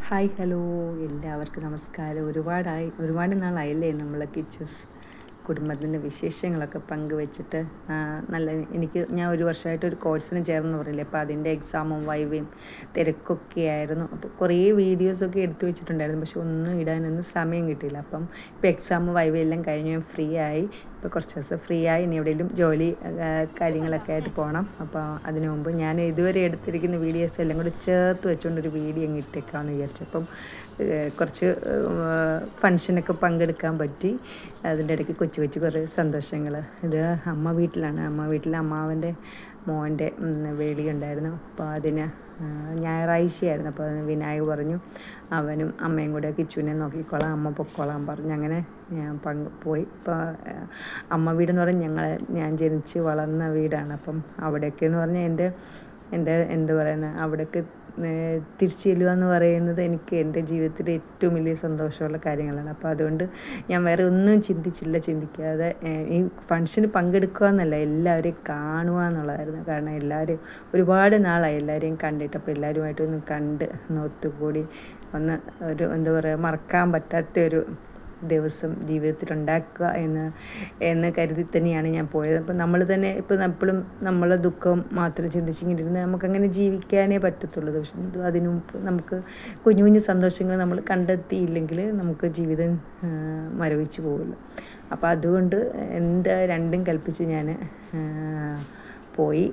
Hi hello എല്ലാവർക്കും നമസ്കാരം. ഒരുപാട് നാളായില്ലേ നമ്മൾ കിച്ചൂസ് കുടുംബത്തിൻ്റെ വിശേഷങ്ങളൊക്കെ പങ്കുവെച്ചിട്ട്. ഞാൻ ഒരു വർഷമായിട്ട് ഒരു കോഴ്സിന് ചേർന്ന് പറഞ്ഞില്ലേ, അപ്പോൾ അതിൻ്റെ എക്സാമും വൈവയും തിരക്കൊക്കെ ആയിരുന്നു. അപ്പോൾ കുറേ വീഡിയോസൊക്കെ എടുത്തു വെച്ചിട്ടുണ്ടായിരുന്നു, പക്ഷെ ഒന്നും ഇടാനൊന്നും സമയം കിട്ടിയില്ല. അപ്പം ഇപ്പോൾ എക്സാമും വൈവയും എല്ലാം കഴിഞ്ഞ് ഞാൻ ഫ്രീ ആയി. ഇപ്പോൾ കുറച്ച് ദിവസം ഫ്രീ ആയി. ഇനി എവിടെയെങ്കിലും ജോലി കാര്യങ്ങളൊക്കെ ആയിട്ട് പോകണം. അപ്പോൾ അതിനു മുമ്പ് ഞാൻ ഇതുവരെ എടുത്തിരിക്കുന്ന വീഡിയോസ് എല്ലാം കൂടി ചേർത്ത് വെച്ചുകൊണ്ടൊരു വീഡിയോ അങ്ങ് ഇട്ടേക്കാമെന്ന് വിചാരിച്ചപ്പം കുറച്ച് ഫങ്ഷനൊക്കെ പങ്കെടുക്കാൻ പറ്റി. അതിൻ്റെ ഇടയ്ക്ക് കൊച്ചു കുറേ സന്തോഷങ്ങൾ. ഇത് അമ്മ വീട്ടിലാണ്. അമ്മാവൻ്റെ മോൻ്റെ വേളിയുണ്ടായിരുന്നു. അപ്പോൾ അതിന് ഞായറാഴ്ചയായിരുന്നു. അപ്പോൾ വിനായക് പറഞ്ഞു അവനും അമ്മയും കൂടെ കിച്ചുവിനെ നോക്കിക്കോളാം, അമ്മ പൊക്കോളാൻ പറഞ്ഞു. അങ്ങനെ ഞാൻ പോയി. ഇപ്പോൾ അമ്മ വീടെന്ന് പറഞ്ഞാൽ ഞാൻ ജനിച്ച് വളർന്ന വീടാണ്. അപ്പം അവിടെയൊക്കെ എന്ന് പറഞ്ഞാൽ എൻ്റെ എന്താ പറയുന്നത്, അവിടേക്ക് തിരിച്ചു ചെല്ലുക എന്ന് പറയുന്നത് എനിക്ക് എൻ്റെ ജീവിതത്തിലെ ഏറ്റവും വലിയ സന്തോഷമുള്ള കാര്യങ്ങളാണ്. അപ്പോൾ അതുകൊണ്ട് ഞാൻ വേറെ ഒന്നും ചിന്തിക്കാതെ ഈ ഫങ്ഷന് പങ്കെടുക്കുക എന്നല്ല, എല്ലാവരെയും കാണുക എന്നുള്ളതായിരുന്നു. കാരണം എല്ലാവരും ഒരുപാട് നാളായി എല്ലാവരെയും കണ്ടിട്ട്. അപ്പോൾ എല്ലാവരുമായിട്ടൊന്ന് കണ്ട് ഒത്തുകൂടി ഒരു എന്താ പറയുക, മറക്കാൻ പറ്റാത്തൊരു ദിവസം ജീവിതത്തിലുണ്ടാക്കുക എന്ന് കരുതി തന്നെയാണ് ഞാൻ പോയത്. അപ്പം നമ്മൾ തന്നെ എപ്പോഴും നമ്മളെ ദുഃഖം മാത്രം ചിന്തിച്ചിങ്ങനെ നമുക്കങ്ങനെ ജീവിക്കാനേ പറ്റത്തുള്ളൂ. പക്ഷെ അതിനു മുമ്പ് നമുക്ക് കുഞ്ഞു സന്തോഷങ്ങൾ നമ്മൾ കണ്ടെത്തിയില്ലെങ്കിൽ നമുക്ക് ജീവിതം മരവിച്ച് പോകുമല്ലോ. അപ്പോൾ അതുകൊണ്ട് രണ്ടും കൽപ്പിച്ച് ഞാൻ പോയി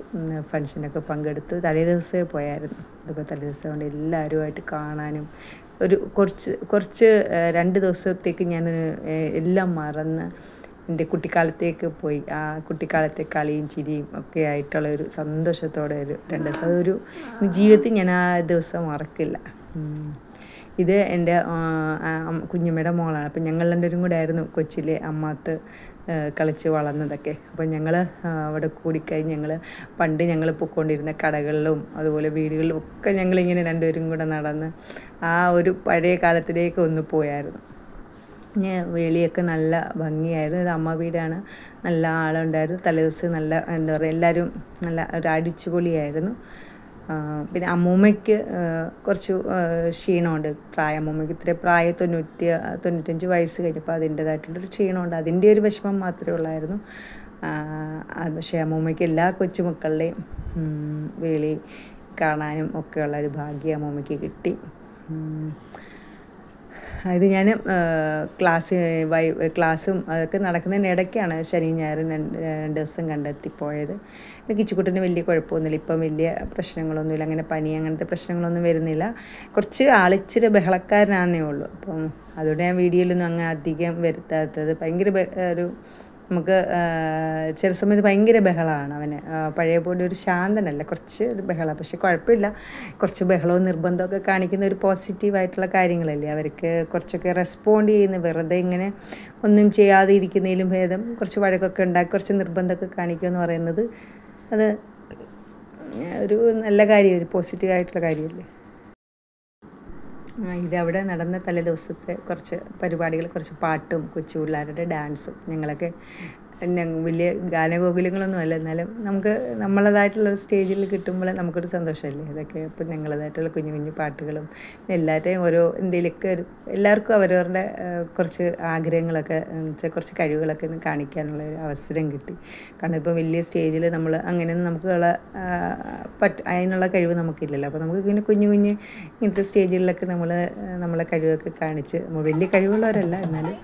ഫങ്ഷനൊക്കെ പങ്കെടുത്തു. തലേദിവസമേ പോയായിരുന്നു. അപ്പോൾ തലേദിവസം കൊണ്ട് എല്ലാവരുമായിട്ട് കാണാനും കുറച്ച് 2 ദിവസത്തേക്ക് ഞാൻ എല്ലാം മറന്ന് എൻ്റെ കുട്ടിക്കാലത്തേക്ക് പോയി. ആ കുട്ടിക്കാലത്തെ കളിയും ചിരിയും ഒക്കെ ആയിട്ടുള്ള ഒരു സന്തോഷത്തോടെ ഒരു 2 ദിവസം, അതൊരു ജീവിതത്തിൽ ഞാൻ ആ ദിവസം മറക്കില്ല. ഇത് എൻ്റെ കുഞ്ഞമ്മയുടെ മോളാണ്. അപ്പം ഞങ്ങൾ രണ്ടുപേരും കൂടെ ആയിരുന്നു കൊച്ചിലെ അമ്മാത്ത് കളിച്ച് വളർന്നതൊക്കെ. അപ്പം ഞങ്ങൾ അവിടെ കൂടിക്കഴിഞ്ഞ് പണ്ട് ഞങ്ങൾ പൊയ്ക്കൊണ്ടിരുന്ന കടകളിലും അതുപോലെ വീടുകളിലും ഒക്കെ ഞങ്ങളിങ്ങനെ രണ്ടുപേരും കൂടെ നടന്ന് ആ ഒരു പഴയ കാലത്തിലേക്ക് ഒന്ന് പോയായിരുന്നു. വേളിയൊക്കെ നല്ല ഭംഗിയായിരുന്നു. ഇത് അമ്മ വീടാണ്. നല്ല ആളുണ്ടായിരുന്നു. തലേദിവസം നല്ല എന്താ പറയുക, എല്ലാവരും നല്ല ഒരു അടിച്ചുപൊളിയായിരുന്നു. പിന്നെ അമ്മൂമ്മയ്ക്ക് കുറച്ച് ക്ഷീണമുണ്ട്. അമ്മൂമ്മയ്ക്ക് ഇത്ര 95 വയസ്സ് കഴിഞ്ഞപ്പോൾ അതിൻ്റേതായിട്ടുള്ളൊരു ക്ഷീണമുണ്ട്. അതിൻ്റെ ഒരു വിഷമം മാത്രമേ ഉള്ളായിരുന്നു. പക്ഷേ അമ്മൂമ്മയ്ക്ക് എല്ലാ കൊച്ചുമക്കളുടെയും വേളി കാണാനും ഒക്കെയുള്ളൊരു ഭാഗ്യം അമ്മൂമ്മയ്ക്ക് കിട്ടി. ഇത് ഞാൻ ക്ലാസ്സും അതൊക്കെ നടക്കുന്നതിനിടയ്ക്കാണ് ശനിയും ഞായറും 2 ദിവസം കണ്ടെത്തിപ്പോയത്. കിച്ചുക്കുട്ടന് വലിയ കുഴപ്പമൊന്നുമില്ല. ഇപ്പം വലിയ പ്രശ്നങ്ങളൊന്നുമില്ല. അങ്ങനെ പനി അങ്ങനത്തെ പ്രശ്നങ്ങളൊന്നും വരുന്നില്ല. കുറച്ച് ആളിച്ചിരി ബഹളക്കാരനാണെന്നേ ഉള്ളൂ. അപ്പം അതുകൊണ്ട് ഞാൻ വീഡിയോയിലൊന്നും അങ്ങ് അധികം വരുത്താത്തത്. ഭയങ്കര ഒരു നമുക്ക് ചില സമയത്ത് ഭയങ്കര ബഹളമാണ് അവന്. പഴയ പോലെ ഒരു ശാന്തനല്ല, കുറച്ച് ഒരു ബഹളമാണ്. പക്ഷെ കുഴപ്പമില്ല. കുറച്ച് ബഹളവും നിർബന്ധമൊക്കെ കാണിക്കുന്ന ഒരു പോസിറ്റീവായിട്ടുള്ള കാര്യങ്ങളല്ലേ. അവർക്ക് കുറച്ചൊക്കെ റെസ്പോണ്ട് ചെയ്യുന്ന, വെറുതെ ഇങ്ങനെ ഒന്നും ചെയ്യാതെ ഇരിക്കുന്നതിലും ഭേദം കുറച്ച് വഴക്കൊക്കെ ഉണ്ടാക്കി കുറച്ച് നിർബന്ധമൊക്കെ കാണിക്കുക എന്ന് പറയുന്നത് അത് ഒരു നല്ല കാര്യം, ഒരു പോസിറ്റീവായിട്ടുള്ള കാര്യമല്ലേ. ഇതവിടെ നടന്ന തലേ ദിവസത്തെ കുറച്ച് പരിപാടികൾ, കുറച്ച് പാട്ടും കൊച്ചു പിള്ളേരുടെ ഡാൻസും. ഞങ്ങളൊക്കെ വലിയ ഗാനഗോകുലങ്ങളൊന്നും അല്ല, എന്നാലും നമുക്ക് നമ്മളതായിട്ടുള്ളൊരു സ്റ്റേജിൽ കിട്ടുമ്പോൾ നമുക്കൊരു സന്തോഷമല്ലേ. അതൊക്കെ ഇപ്പം ഞങ്ങളതായിട്ടുള്ള കുഞ്ഞു പാട്ടുകളും എല്ലാവരുടെയും എന്തെങ്കിലുമൊക്കെ എല്ലാവർക്കും അവരവരുടെ കുറച്ച് ആഗ്രഹങ്ങളൊക്കെ കുറച്ച് കഴിവുകളൊക്കെ ഒന്ന് കാണിക്കാനുള്ള ഒരു അവസരം കിട്ടി. കാരണം ഇപ്പോൾ വലിയ സ്റ്റേജിൽ നമ്മൾ അങ്ങനെയൊന്നും നമുക്കുള്ള അതിനുള്ള കഴിവ് നമുക്കില്ലല്ലോ. അപ്പോൾ നമുക്ക് ഇങ്ങനെ കുഞ്ഞു ഇങ്ങനത്തെ സ്റ്റേജുകളിലൊക്കെ നമ്മളെ കഴിവൊക്കെ കാണിച്ച്, നമ്മൾ വലിയ കഴിവുള്ളവരല്ല എന്നാലും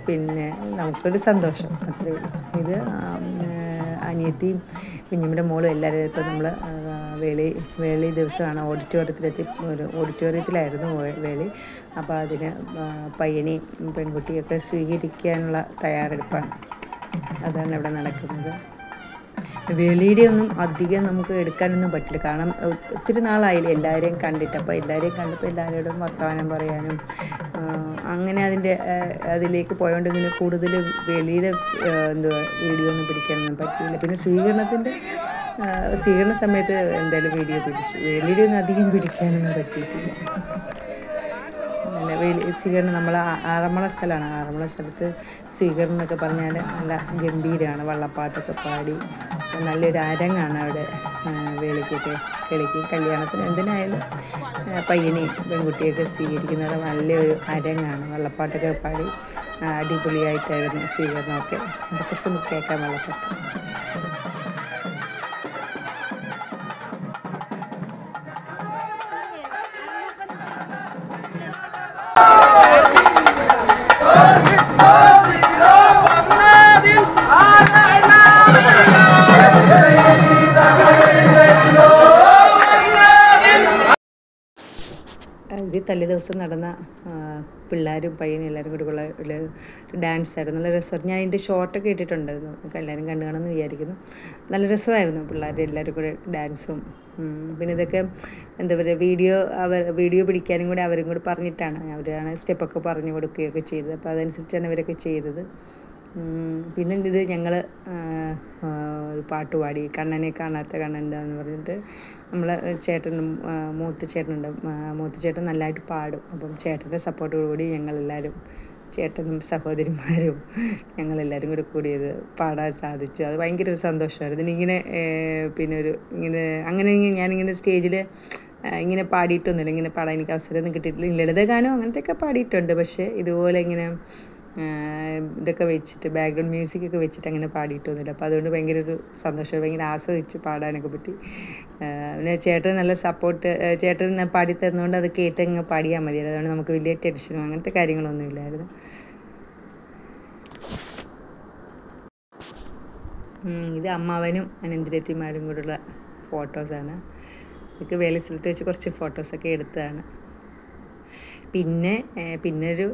പിന്നെ നമുക്കൊരു സന്തോഷം അത്രയേ ഉള്ളൂ. ഇത് അനിയത്തിയും കുഞ്ഞമ്മയുടെ മോളും എല്ലാവരും ഇപ്പോൾ നമ്മൾ വേളി ദിവസമാണ് ഓഡിറ്റോറിയത്തിലായിരുന്നു വേളി. അപ്പോൾ അതിന് പയ്യനെയും പെൺകുട്ടിയൊക്കെ സ്വീകരിക്കാനുള്ള തയ്യാറെടുപ്പാണ്. അതാണ് ഇവിടെ നടക്കുന്നത്. വേളിയുടെ ഒന്നും അധികം നമുക്ക് എടുക്കാനൊന്നും പറ്റില്ല. കാരണം ഒത്തിരി നാളായില്ലേ എല്ലാവരെയും കണ്ടിട്ട്. അപ്പോൾ എല്ലാവരെയും കണ്ടപ്പോൾ എല്ലാവരോടും വർത്തമാനം പറയാനും അങ്ങനെ അതിലേക്ക് പോയോണ്ട് ഇങ്ങനെ കൂടുതൽ വെളിയുടെ വീഡിയോ ഒന്നും പിടിക്കാനൊന്നും പറ്റിയില്ല. പിന്നെ സ്വീകരണ സമയത്ത് എന്തായാലും വീഡിയോ പിടിച്ചു. വെളിയുടെ ഒന്നും അധികം പിടിക്കാനൊന്നും പറ്റിയിട്ടില്ല. നല്ല സ്വീകരണം. നമ്മൾ ആറന്മുള സ്ഥലമാണ്. ആറന്മുള സ്ഥലത്ത് സ്വീകരണം എന്നൊക്കെ പറഞ്ഞാൽ നല്ല ഗംഭീരമാണ്. വള്ളപ്പാട്ടൊക്കെ പാടി നല്ലൊരു അരങ്ങാണ് അവിടെ. കിളിക്ക് കല്യാണത്തിന് എന്തിനായാലും പയ്യനെയും പെൺകുട്ടിയൊക്കെ സ്വീകരിക്കുന്നത് നല്ലൊരു അരങ്ങാണ്. വള്ളപ്പാട്ടൊക്കെ പാടി അടിപൊളിയായിട്ടായിരുന്നു സ്വീകരണമൊക്കെ. അതൊക്കെ കേൾക്കാൻ വള്ളപ്പാട്ട്. ഇത് തലേ ദിവസം നടന്ന പിള്ളേരും പയ്യനും എല്ലാവരും കൂടി ഉള്ള ഒരു ഡാൻസ് ആയിരുന്നു. നല്ല രസമായിരുന്നു. ഞാൻ അതിൻ്റെ ഷോർട്ടൊക്കെ ഇട്ടിട്ടുണ്ടായിരുന്നു. എല്ലാവരും കണ്ടു കാണുമെന്ന് വിചാരിക്കുന്നു. നല്ല രസമായിരുന്നു പിള്ളേരുടെ എല്ലാവരും കൂടെ ഡാൻസും. പിന്നെ ഇതൊക്കെ എന്താ പറയുക, വീഡിയോ പിടിക്കാനും കൂടി അവരും കൂടി പറഞ്ഞിട്ടാണ്. അവരാണ് സ്റ്റെപ്പൊക്കെ പറഞ്ഞു കൊടുക്കുകയൊക്കെ ചെയ്തത്. അപ്പോൾ അതനുസരിച്ചാണ് ഇവരൊക്കെ ചെയ്തത്. പിന്നെ ഇത് ഞങ്ങൾ ഒരു പാട്ട് പാടി, കണ്ണനെ കാണാത്ത കണ്ണൻ എന്താന്ന് പറഞ്ഞിട്ട്. നമ്മൾ മൂത്ത ചേട്ടൻ നല്ലതായിട്ട് പാടും. അപ്പം ചേട്ടൻ്റെ സപ്പോർട്ടോടുകൂടി ഞങ്ങളെല്ലാവരും, ചേട്ടനും സഹോദരിമാരും ഞങ്ങളെല്ലാവരും കൂടിയത് പാടാൻ സാധിച്ചു. അത് ഭയങ്കര ഒരു സന്തോഷമായിരുന്നു. എനിക്കിങ്ങനെ അങ്ങനെ ഞാനിങ്ങനെ സ്റ്റേജിൽ ഇങ്ങനെ പാടിയിട്ടൊന്നുമില്ല. ഇങ്ങനെ പാടാൻ എനിക്ക് അവസരമൊന്നും കിട്ടിയിട്ടില്ല. ലളിതഗാനം അങ്ങനത്തെയൊക്കെ പാടിയിട്ടുണ്ട്. പക്ഷേ ഇതുപോലെ ഇങ്ങനെ ഇതൊക്കെ വെച്ചിട്ട് ബാക്ക്ഗ്രൗണ്ട് മ്യൂസിക്കൊക്കെ വെച്ചിട്ട് അങ്ങനെ പാടിയിട്ടൊന്നുമില്ല. അപ്പോൾ അതുകൊണ്ട് ഭയങ്കര ഒരു സന്തോഷം, ഭയങ്കര ആസ്വദിച്ച് പാടാനൊക്കെ പറ്റി. പിന്നെ ചേട്ടൻ നല്ല സപ്പോർട്ട്, ചേട്ടൻ പാടി തരുന്നതുകൊണ്ട് അത് കേട്ട് അങ്ങ് പാടിയാൽ മതി. അതുകൊണ്ട് നമുക്ക് വലിയ ടെൻഷനും അങ്ങനത്തെ കാര്യങ്ങളൊന്നും ഇല്ലായിരുന്നു. ഇത് അമ്മാവനും അനന്തരത്തിമാരും കൂടെയുള്ള ഫോട്ടോസാണ്. ഇതൊക്കെ വേല സ്ഥലത്ത് വെച്ച് കുറച്ച് ഫോട്ടോസൊക്കെ എടുത്തതാണ്. പിന്നെ ഒരു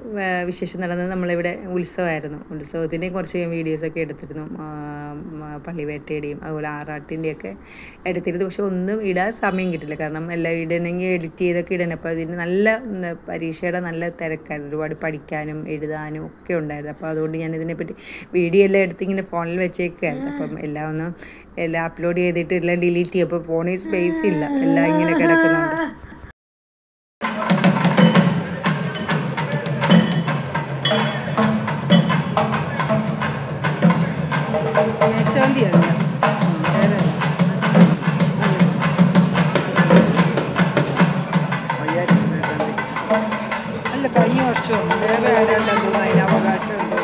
വിശേഷം നടന്നത്, നമ്മളിവിടെ ഉത്സവമായിരുന്നു. ഉത്സവത്തിൻ്റെ കുറച്ച് വീഡിയോസൊക്കെ എടുത്തിരുന്നു. പള്ളിവേട്ടയുടെയും അതുപോലെ ആറാട്ടിൻ്റെയൊക്കെ എടുത്തിരുന്നു. പക്ഷെ ഒന്നും ഇടാൻ സമയം കിട്ടില്ല. കാരണം എല്ലാം ഇടണമെങ്കിൽ എഡിറ്റ് ചെയ്തൊക്കെ ഇടണം. അപ്പോൾ അതിന് നല്ല പരീക്ഷയുടെ നല്ല തിരക്കായിരുന്നു. ഒരുപാട് പഠിക്കാനും എഴുതാനും ഒക്കെ ഉണ്ടായിരുന്നു. അപ്പോൾ അതുകൊണ്ട് ഞാനിതിനെപ്പറ്റി വീഡിയോ എല്ലാം എടുത്തിങ്ങനെ ഫോണിൽ വെച്ചേക്കായിരുന്നു. അപ്പം എല്ലാം അപ്ലോഡ് ചെയ്തിട്ട് എല്ലാം ഡിലീറ്റ് ചെയ്യും. അപ്പോൾ ഫോണിൽ സ്പേസ് ഇല്ല, എല്ലാം ഇങ്ങനെ കിടക്കുന്നുണ്ട്. അല്ല, കഴിഞ്ഞ വർഷം വേറെ ആരാണ്ടോ അതിന് അവകാശം ഉണ്ടോ?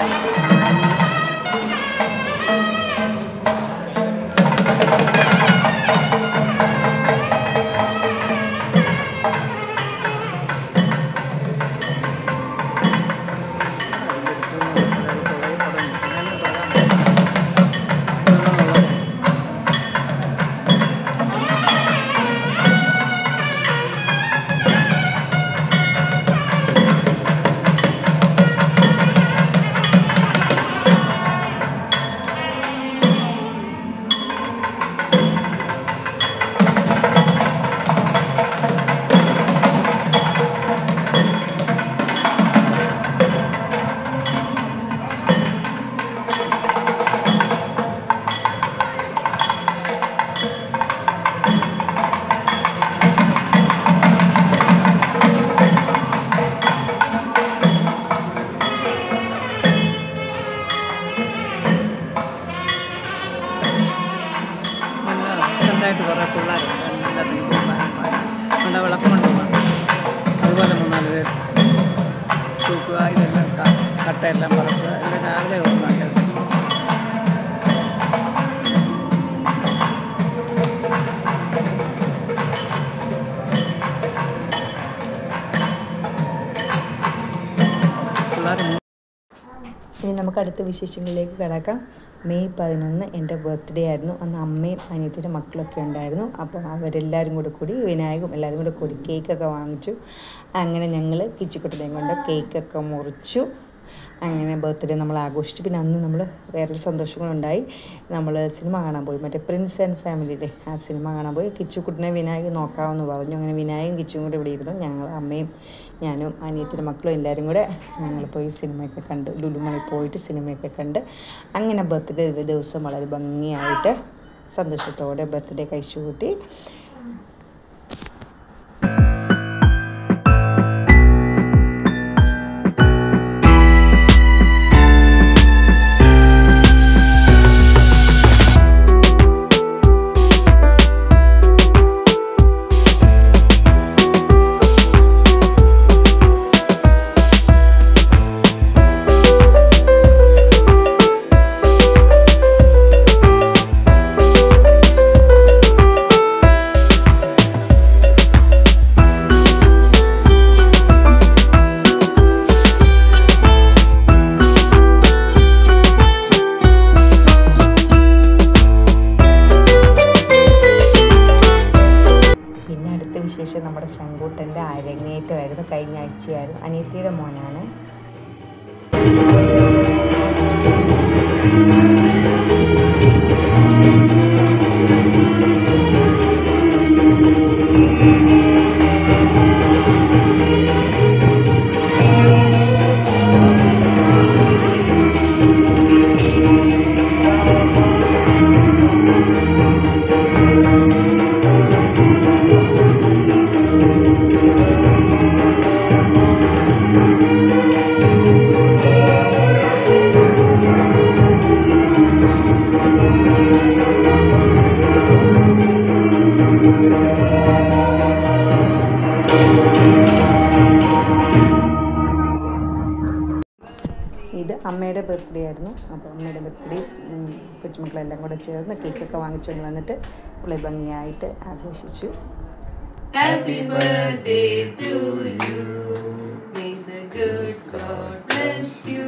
കുറേ പിള്ളേരുണ്ട്, വിളക്കം കൊണ്ടുപോകാം. അതുപോലെ 3-4 പേർ തൂക്കുക, ഇതെല്ലാം കട്ടയെല്ലാം പറക്കുക, എല്ലാം രാവിലെ ഉണ്ടാക്കിയത്. ഇനി നമുക്ക് അടുത്ത വിശേഷങ്ങളിലേക്ക് കിടക്കാം. മെയ് 11 എൻ്റെ ബർത്ത്ഡേ ആയിരുന്നു. അന്ന് അമ്മയും അനിയത്തിൻ്റെ മക്കളൊക്കെ ഉണ്ടായിരുന്നു. അപ്പോൾ അവരെല്ലാവരും കൂടി വിനായകും എല്ലാവരും കൂടി കേക്കൊക്കെ വാങ്ങിച്ചു. അങ്ങനെ ഞങ്ങൾ കിച്ചിക്കുട്ടനെയും കൊണ്ട് കേക്കൊക്കെ മുറിച്ചു. അങ്ങനെ ബർത്ത്ഡേ നമ്മൾ ആഘോഷിച്ചു. പിന്നെ അന്ന് നമ്മൾ വേറൊരു സന്തോഷങ്ങളുണ്ടായി. നമ്മൾ സിനിമ കാണാൻ പോയി, മറ്റേ പ്രിൻസ് ആൻഡ് ഫാമിലിയുടെ ആ സിനിമ കാണാൻ പോയി. കിച്ചുക്കുട്ടനെ വിനായകൻ നോക്കാമെന്ന് പറഞ്ഞു. അങ്ങനെ വിനായകും കിച്ചും കൂടെ ഇവിടെ ഇരുന്നു. ഞങ്ങൾ അമ്മയും ഞാനും അനിയത്തിൻ്റെ മക്കളും എല്ലാവരും കൂടെ ഞങ്ങൾ പോയി സിനിമയൊക്കെ കണ്ട്, ലുലുമണി പോയിട്ട് സിനിമയൊക്കെ കണ്ട് അങ്ങനെ ബർത്ത്ഡേ ദിവസം വളരെ ഭംഗിയായിട്ട് സന്തോഷത്തോടെ ബർത്ത്ഡേ കഴിച്ചു കൂട്ടി. കിച്ചുകുട്ടൻ്റെ അരങ്ങേറ്റമായിരുന്നു, കഴിഞ്ഞ ആഴ്ചയായിരുന്നു. അനിയത്തിയുടെ മോനാണ്. ഇത് അമ്മയുടെ ബർത്ത്ഡേ ആയിരുന്നു. അപ്പോൾ അമ്മയുടെ ബർത്ത്ഡേ കൊച്ചുമക്കളെല്ലാം കൂടെ ചേർന്ന് കേക്കൊക്കെ വാങ്ങിച്ചുകൊണ്ട് വന്നിട്ട് പുള്ളി ഭംഗിയായിട്ട് ആഘോഷിച്ചു. Happy birthday to you. May the good God bless you.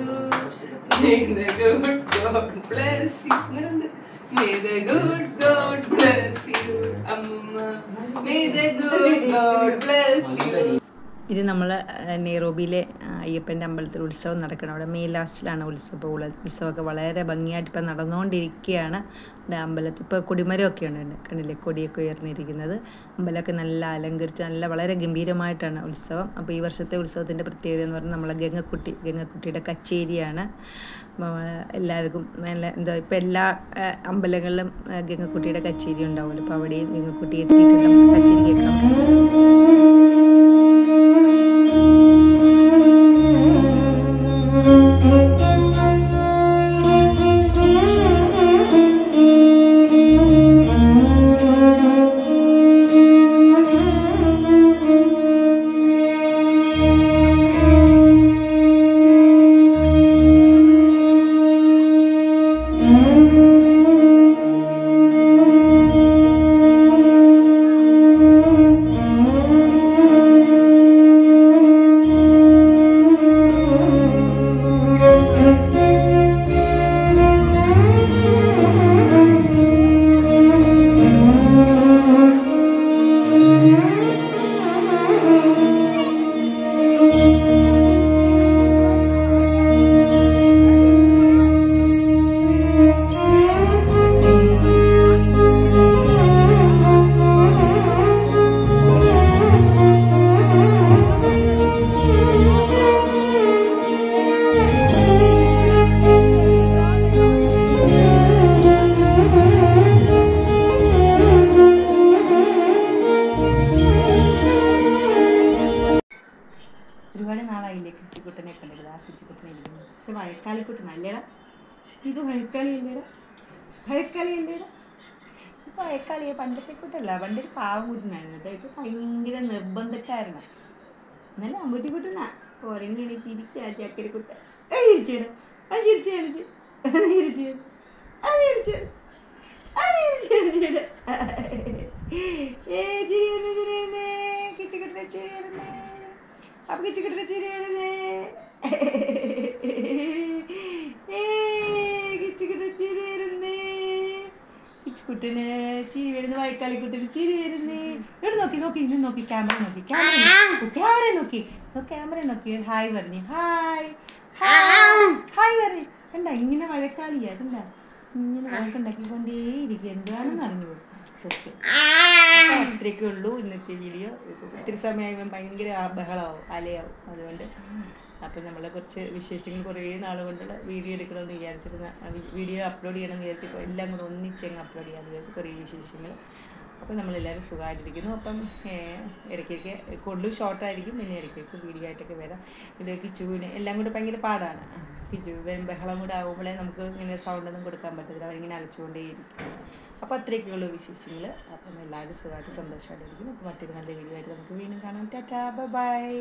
May the good God bless you. May the good God bless you. Amma. May the good God bless you. ഇത് നമ്മൾ നെയ്റോബിയിലെ അയ്യപ്പൻ്റെ അമ്പലത്തിൽ ഉത്സവം നടക്കണം. അവിടെ മെയ് ലാസ്റ്റിലാണ് ഉത്സവമൊക്കെ വളരെ ഭംഗിയായിട്ട് ഇപ്പം നടന്നുകൊണ്ടിരിക്കുകയാണ്. ഇവിടെ അമ്പലത്തിൽ ഇപ്പോൾ കൊടിമരമൊക്കെ ഉണ്ട്, കണ്ടില്ലേ, കൊടിയൊക്കെ ഉയർന്നിരിക്കുന്നത്. അമ്പലമൊക്കെ നല്ല അലങ്കരിച്ച് നല്ല വളരെ ഗംഭീരമായിട്ടാണ് ഉത്സവം. അപ്പോൾ ഈ വർഷത്തെ ഉത്സവത്തിൻ്റെ പ്രത്യേകത എന്ന് പറഞ്ഞാൽ നമ്മളെ ഗംഗക്കുട്ടിയുടെ കച്ചേരിയാണ്. എല്ലാവർക്കും എന്താ ഇപ്പോൾ എല്ലാ അമ്പലങ്ങളിലും ഗംഗക്കുട്ടിയുടെ കച്ചേരി ഉണ്ടാവുമല്ലോ. അപ്പോൾ അവിടെയും ഗംഗക്കുട്ടി എത്തിയിട്ടുണ്ട്, നമുക്ക് കച്ചേരി കേൾക്കാം. ഒരുപാട് നാളായില്ലേ കിച്ചുകുട്ടനെ കണ്ടത്. ആ കിച്ചുകുട്ടനെ ഇരിക്കുന്നു. പക്ഷെ വഴക്കാളിക്കുട്ടനല്ലേടാ, ഇത് വഴക്കാളിയല്ലേടാ, വഴക്കാളിയല്ലേടാ. ഇപ്പോൾ വഴക്കാളിയെ പണ്ടത്തെ കൂട്ടല്ല, പണ്ടൊരു പാവം കൂട്ടനായിരുന്നു കേട്ടോ. ഇപ്പോൾ ഭയങ്കര നിർബന്ധക്കാരനാണ്. നല്ല അമ്പൂറ്റിക്കുട്ടനാ. ഒരങ്ങി ചിരിക്കുക ചക്കരക്കുട്ടൻ. ചിരിച്ചിട, അത് ചിരിച്ചു കാണിച്ചു, ചിരിച്ചു, അത് ചിരിച്ചു, അത് ചിരിച്ചിട. ചിരി വരുന്നേ, ചിരി വരുന്നേ, കിച്ചുകുട്ടനെ ചിരി വരുന്നേ. അപ്പം കിച്ചുകുട്ടനെ ചിരി വരുന്നേ, കിച്ചുകുട്ടനെ ചിരി വരുന്നേ, കിച്ചുകുട്ടന് ചിരി വരുന്നു, വഴക്കാളിക്കുട്ടന് ചിരി വരുന്നേ. ഇവിടെ നോക്കി നോക്കി ഇന്ന് നോക്കി, ക്യാമറ നോക്കി, ക്യാമറ നോക്കി, ക്യാമറ നോക്കി. ഹായ് പറഞ്ഞു, ഹായ് ഹായ് പറഞ്ഞു. കണ്ട ഇങ്ങനെ വഴക്കാളിയാ, കണ്ട ഇങ്ങനെ വഴക്കുണ്ടാക്കിക്കൊണ്ടേയിരിക്കും. എന്താണെന്ന് അറിഞ്ഞു. അത്രയൊക്കെ ഉള്ളൂ ഇന്നത്തെ വീഡിയോ. ഒത്തിരി സമയം ഭയങ്കര ബഹളമാവും, അലയാവും. അതുകൊണ്ട് അപ്പം നമ്മളെ കുറച്ച് വിശേഷങ്ങൾ കുറേ നാൾ കൊണ്ടുള്ള വീഡിയോ എടുക്കണമെന്ന് വിചാരിച്ചിരുന്ന വീഡിയോ അപ്ലോഡ് ചെയ്യണമെന്ന് വിചാരിച്ചപ്പോൾ എല്ലാം കൂടെ ഒന്നിച്ചങ്ങ് അപ്ലോഡ് ചെയ്യാമെന്ന് വിചാരിച്ചു. കുറേ വിശേഷങ്ങൾ. അപ്പം നമ്മളെല്ലാവരും സുഖമായിട്ടിരിക്കുന്നു. അപ്പം ഇടയ്ക്കൊക്കെ കൂടുതലും ഷോർട്ടായിരിക്കും, പിന്നെ ഇടയ്ക്കൊക്കെ വീഡിയോ ആയിട്ടൊക്കെ വരാം. ഇത് കിച്ചുവിന് എല്ലാം കൂടെ ഭയങ്കര പാടാണ്. കിച്ചു ബഹളം കൂടെ ആകുമ്പോഴേ നമുക്ക് ഇങ്ങനെ സൗണ്ടൊന്നും കൊടുക്കാൻ പറ്റത്തില്ല, അവരിങ്ങനെ അലച്ചുകൊണ്ടേയിരിക്കും. അപ്പോൾ അത്രയൊക്കെയുള്ള വിശേഷങ്ങൾ. അപ്പം എല്ലാവരും സുഖമായിട്ട് സന്തോഷമായിട്ടിരിക്കുന്നു. അപ്പോൾ മറ്റൊരു നല്ല വീഡിയോ ആയിട്ട് നമുക്ക് വീണ്ടും കാണാം. ടാറ്റാ, ബൈ.